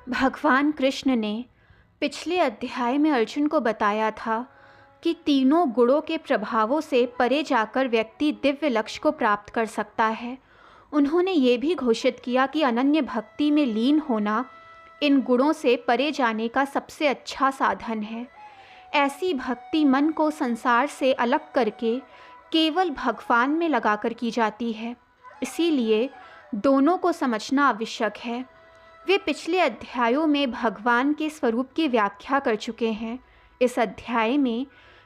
भगवान कृष्ण ने पिछले अध्याय में अर्जुन को बताया था कि तीनों गुणों के प्रभावों से परे जाकर व्यक्ति दिव्य लक्ष्य को प्राप्त कर सकता है। उन्होंने ये भी घोषित किया कि अनन्य भक्ति में लीन होना इन गुणों से परे जाने का सबसे अच्छा साधन है। ऐसी भक्ति मन को संसार से अलग करके केवल भगवान में लगाकर की जाती है। इसीलिए दोनों को समझना आवश्यक है। वे पिछले अध्यायों में भगवान के स्वरूप की व्याख्या कर चुके हैं। इस अध्याय में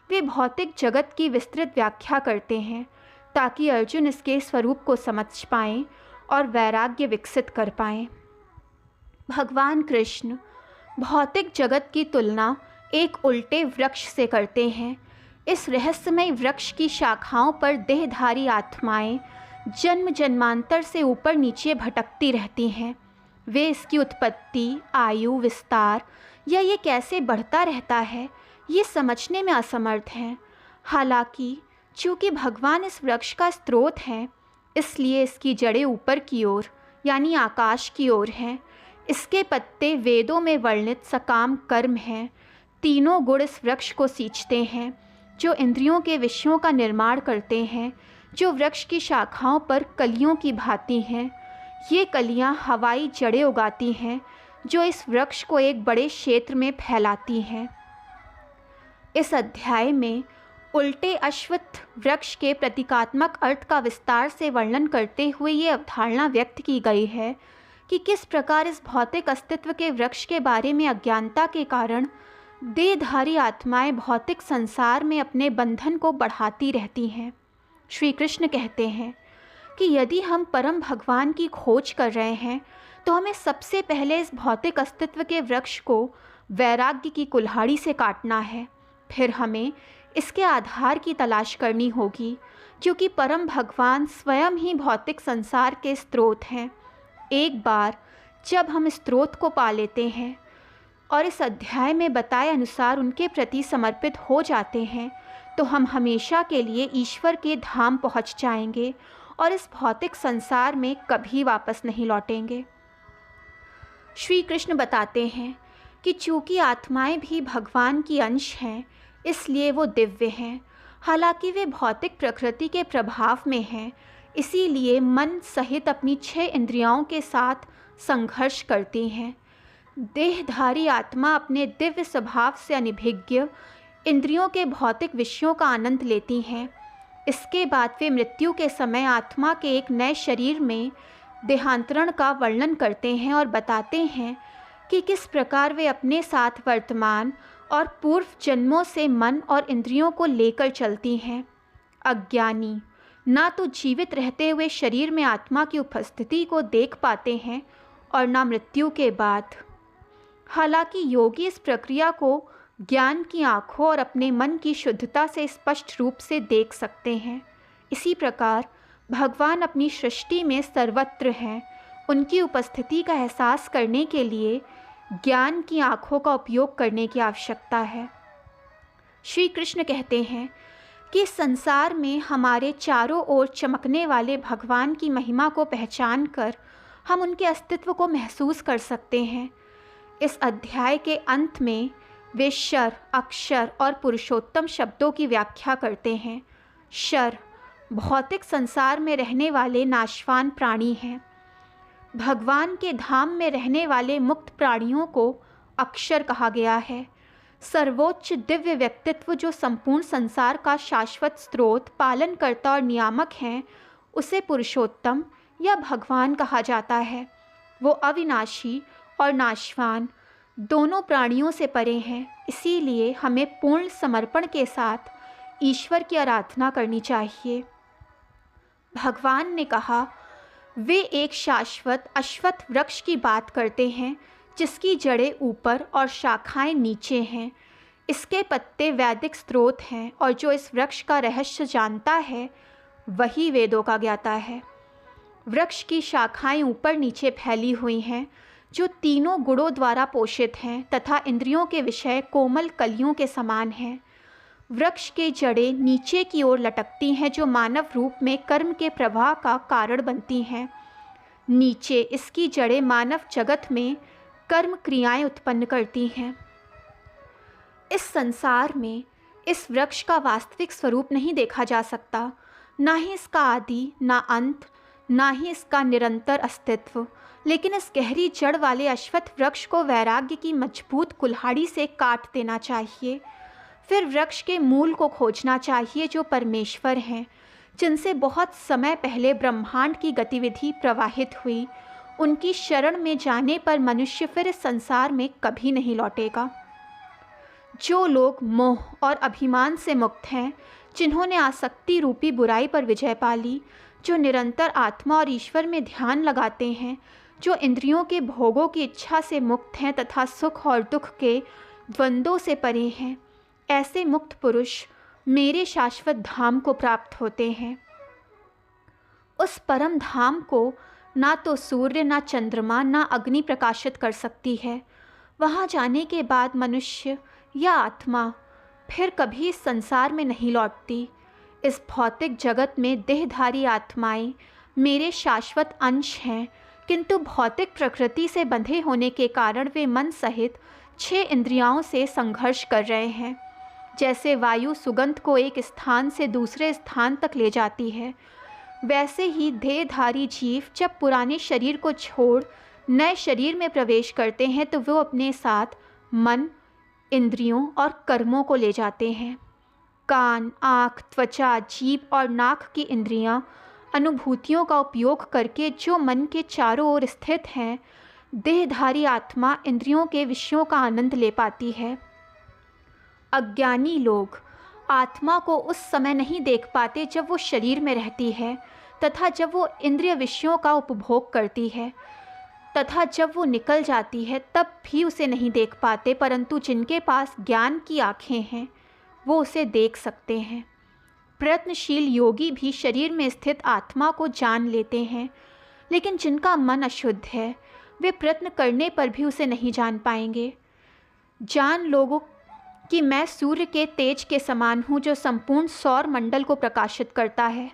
वे भौतिक जगत की विस्तृत व्याख्या करते हैं ताकि अर्जुन इसके स्वरूप को समझ पाएं और वैराग्य विकसित कर पाएं। भगवान कृष्ण भौतिक जगत की तुलना एक उल्टे वृक्ष से करते हैं। इस रहस्यमय वृक्ष की शाखाओं पर देहधारी आत्माएं जन्म जन्मांतर से ऊपर नीचे भटकती रहती हैं। वे इसकी उत्पत्ति, आयु, विस्तार या ये कैसे बढ़ता रहता है ये समझने में असमर्थ हैं। हालांकि चूँकि भगवान इस वृक्ष का स्रोत हैं, इसलिए इसकी जड़ें ऊपर की ओर यानी आकाश की ओर हैं। इसके पत्ते वेदों में वर्णित सकाम कर्म हैं। तीनों गुण इस वृक्ष को सींचते हैं जो इंद्रियों के विषयों का निर्माण करते हैं, जो वृक्ष की शाखाओं पर कलियों की भांति हैं। ये कलियां हवाई जड़ें उगाती हैं जो इस वृक्ष को एक बड़े क्षेत्र में फैलाती हैं। इस अध्याय में उल्टे अश्वत्थ वृक्ष के प्रतीकात्मक अर्थ का विस्तार से वर्णन करते हुए ये अवधारणा व्यक्त की गई है कि किस प्रकार इस भौतिक अस्तित्व के वृक्ष के बारे में अज्ञानता के कारण देहधारी आत्माएं भौतिक संसार में अपने बंधन को बढ़ाती रहती हैं। श्री कृष्ण कहते हैं कि यदि हम परम भगवान की खोज कर रहे हैं तो हमें सबसे पहले इस भौतिक अस्तित्व के वृक्ष को वैराग्य की कुल्हाड़ी से काटना है। फिर हमें इसके आधार की तलाश करनी होगी, क्योंकि परम भगवान स्वयं ही भौतिक संसार के स्रोत हैं। एक बार जब हम स्रोत को पा लेते हैं और इस अध्याय में बताए अनुसार उनके प्रति समर्पित हो जाते हैं तो हम हमेशा के लिए ईश्वर के धाम पहुंच जाएंगे और इस भौतिक संसार में कभी वापस नहीं लौटेंगे। श्री कृष्ण बताते हैं कि चूँकि आत्माएं भी भगवान की अंश हैं, इसलिए वो दिव्य हैं। हालांकि वे भौतिक प्रकृति के प्रभाव में हैं, इसीलिए मन सहित अपनी 6 इंद्रियों के साथ संघर्ष करती हैं। देहधारी आत्मा अपने दिव्य स्वभाव से अनभिज्ञ इंद्रियों के भौतिक विषयों का आनंद लेती हैं। इसके बाद वे मृत्यु के समय आत्मा के एक नए शरीर में देहांतरण का वर्णन करते हैं और बताते हैं कि किस प्रकार वे अपने साथ वर्तमान और पूर्व जन्मों से मन और इंद्रियों को लेकर चलती हैं। अज्ञानी ना तो जीवित रहते हुए शरीर में आत्मा की उपस्थिति को देख पाते हैं और ना मृत्यु के बाद। हालांकि योगी इस प्रक्रिया को ज्ञान की आँखों और अपने मन की शुद्धता से स्पष्ट रूप से देख सकते हैं। इसी प्रकार भगवान अपनी सृष्टि में सर्वत्र हैं। उनकी उपस्थिति का एहसास करने के लिए ज्ञान की आँखों का उपयोग करने की आवश्यकता है। श्री कृष्ण कहते हैं कि संसार में हमारे चारों ओर चमकने वाले भगवान की महिमा को पहचान कर हम उनके अस्तित्व को महसूस कर सकते हैं। इस अध्याय के अंत में वे शर, अक्षर और पुरुषोत्तम शब्दों की व्याख्या करते हैं। शर भौतिक संसार में रहने वाले नाशवान प्राणी हैं। भगवान के धाम में रहने वाले मुक्त प्राणियों को अक्षर कहा गया है। सर्वोच्च दिव्य व्यक्तित्व जो संपूर्ण संसार का शाश्वत स्रोत, पालनकर्ता और नियामक हैं, उसे पुरुषोत्तम या भगवान कहा जाता है। वो अविनाशी और नाशवान दोनों प्राणियों से परे हैं। इसीलिए हमें पूर्ण समर्पण के साथ ईश्वर की आराधना करनी चाहिए। भगवान ने कहा, वे एक शाश्वत अश्वत्थ वृक्ष की बात करते हैं जिसकी जड़ें ऊपर और शाखाएं नीचे हैं। इसके पत्ते वैदिक स्रोत हैं और जो इस वृक्ष का रहस्य जानता है वही वेदों का ज्ञाता है। वृक्ष की शाखाएं ऊपर नीचे फैली हुई हैं जो तीनों गुणों द्वारा पोषित हैं तथा इंद्रियों के विषय कोमल कलियों के समान हैं। वृक्ष के जड़ें नीचे की ओर लटकती हैं जो मानव रूप में कर्म के प्रवाह का कारण बनती हैं। नीचे इसकी जड़ें मानव जगत में कर्म क्रियाएं उत्पन्न करती हैं। इस संसार में इस वृक्ष का वास्तविक स्वरूप नहीं देखा जा सकता, ना ही इसका आदि, ना अंत, ना ही इसका निरंतर अस्तित्व। लेकिन इस गहरी जड़ वाले अश्वत्थ वृक्ष को वैराग्य की मजबूत कुल्हाड़ी से काट देना चाहिए। फिर वृक्ष के मूल को खोजना चाहिए, जो परमेश्वर हैं, जिनसे बहुत समय पहले ब्रह्मांड की गतिविधि प्रवाहित हुई। उनकी शरण में जाने पर मनुष्य फिर इस संसार में कभी नहीं लौटेगा। जो लोग मोह और अभिमान से मुक्त हैं, जिन्होंने आसक्ति रूपी बुराई पर विजय पा ली, जो निरंतर आत्मा और ईश्वर में ध्यान लगाते हैं, जो इंद्रियों के भोगों की इच्छा से मुक्त हैं तथा सुख और दुख के द्वंद्वों से परे हैं, ऐसे मुक्त पुरुष मेरे शाश्वत धाम को प्राप्त होते हैं। उस परम धाम को ना तो सूर्य, ना चंद्रमा, ना अग्नि प्रकाशित कर सकती है। वहाँ जाने के बाद मनुष्य या आत्मा फिर कभी इस संसार में नहीं लौटती। इस भौतिक जगत में देहधारी आत्माएं मेरे शाश्वत अंश हैं, किंतु भौतिक प्रकृति से बंधे होने के कारण वे मन सहित 6 इंद्रियों से संघर्ष कर रहे हैं। जैसे वायु सुगंध को एक स्थान से दूसरे स्थान तक ले जाती है, वैसे ही देहधारी जीव जब पुराने शरीर को छोड़ नए शरीर में प्रवेश करते हैं तो वो अपने साथ मन, इंद्रियों और कर्मों को ले जाते हैं। कान, आँख, त्वचा, जीभ और नाक की इंद्रियां अनुभूतियों का उपयोग करके जो मन के चारों ओर स्थित हैं, देहधारी आत्मा इंद्रियों के विषयों का आनंद ले पाती है। अज्ञानी लोग आत्मा को उस समय नहीं देख पाते जब वो शरीर में रहती है तथा जब वो इंद्रिय विषयों का उपभोग करती है, तथा जब वो निकल जाती है तब भी उसे नहीं देख पाते, परंतु जिनके पास ज्ञान की आँखें हैं वो उसे देख सकते हैं। प्रयत्नशील योगी भी शरीर में स्थित आत्मा को जान लेते हैं, लेकिन जिनका मन अशुद्ध है वे प्रयत्न करने पर भी उसे नहीं जान पाएंगे। जान लोगों कि मैं सूर्य के तेज के समान हूँ, जो संपूर्ण सौर मंडल को प्रकाशित करता है।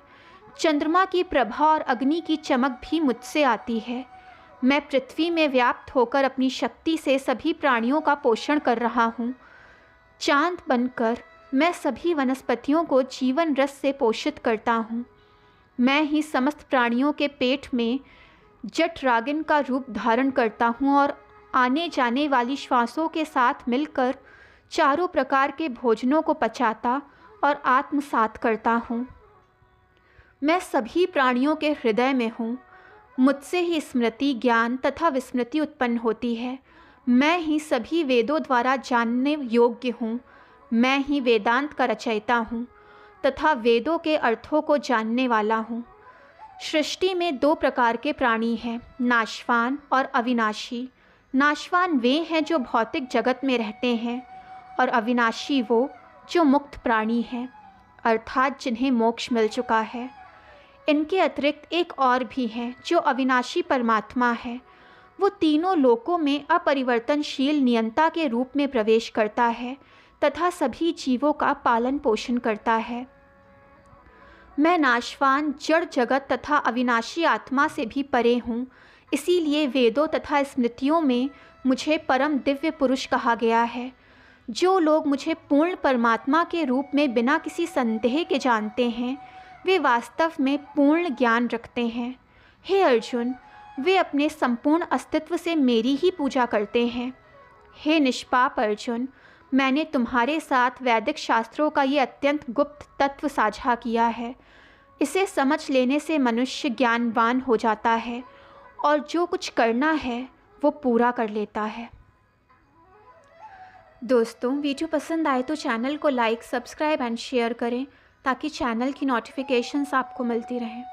चंद्रमा की प्रभा और अग्नि की चमक भी मुझसे आती है। मैं पृथ्वी में व्याप्त होकर अपनी शक्ति से सभी प्राणियों का पोषण कर रहा हूँ। चांद बनकर मैं सभी वनस्पतियों को जीवन रस से पोषित करता हूँ। मैं ही समस्त प्राणियों के पेट में जठरागिन का रूप धारण करता हूँ और आने जाने वाली श्वासों के साथ मिलकर चारों प्रकार के भोजनों को पचाता और आत्मसात करता हूँ। मैं सभी प्राणियों के हृदय में हूँ। मुझसे ही स्मृति, ज्ञान तथा विस्मृति उत्पन्न होती है। मैं ही सभी वेदों द्वारा जानने योग्य हूँ। मैं ही वेदांत का रचयिता हूँ तथा वेदों के अर्थों को जानने वाला हूँ। सृष्टि में 2 प्रकार के प्राणी हैं, नाशवान और अविनाशी। नाशवान वे हैं जो भौतिक जगत में रहते हैं और अविनाशी वो जो मुक्त प्राणी हैं, अर्थात जिन्हें मोक्ष मिल चुका है। इनके अतिरिक्त एक और भी हैं जो अविनाशी परमात्मा है। वो तीनों लोकों में अपरिवर्तनशील नियंता के रूप में प्रवेश करता है तथा सभी जीवों का पालन पोषण करता है। मैं नाशवान जड़ जगत तथा अविनाशी आत्मा से भी परे हूँ, इसीलिए वेदों तथा स्मृतियों में मुझे परम दिव्य पुरुष कहा गया है। जो लोग मुझे पूर्ण परमात्मा के रूप में बिना किसी संदेह के जानते हैं, वे वास्तव में पूर्ण ज्ञान रखते हैं। हे अर्जुन, वे अपने संपूर्ण अस्तित्व से मेरी ही पूजा करते हैं। हे निष्पाप अर्जुन, मैंने तुम्हारे साथ वैदिक शास्त्रों का ये अत्यंत गुप्त तत्व साझा किया है। इसे समझ लेने से मनुष्य ज्ञानवान हो जाता है और जो कुछ करना है वो पूरा कर लेता है। दोस्तों, वीडियो पसंद आए तो चैनल को लाइक, सब्सक्राइब एंड शेयर करें ताकि चैनल की नोटिफिकेशंस आपको मिलती रहें।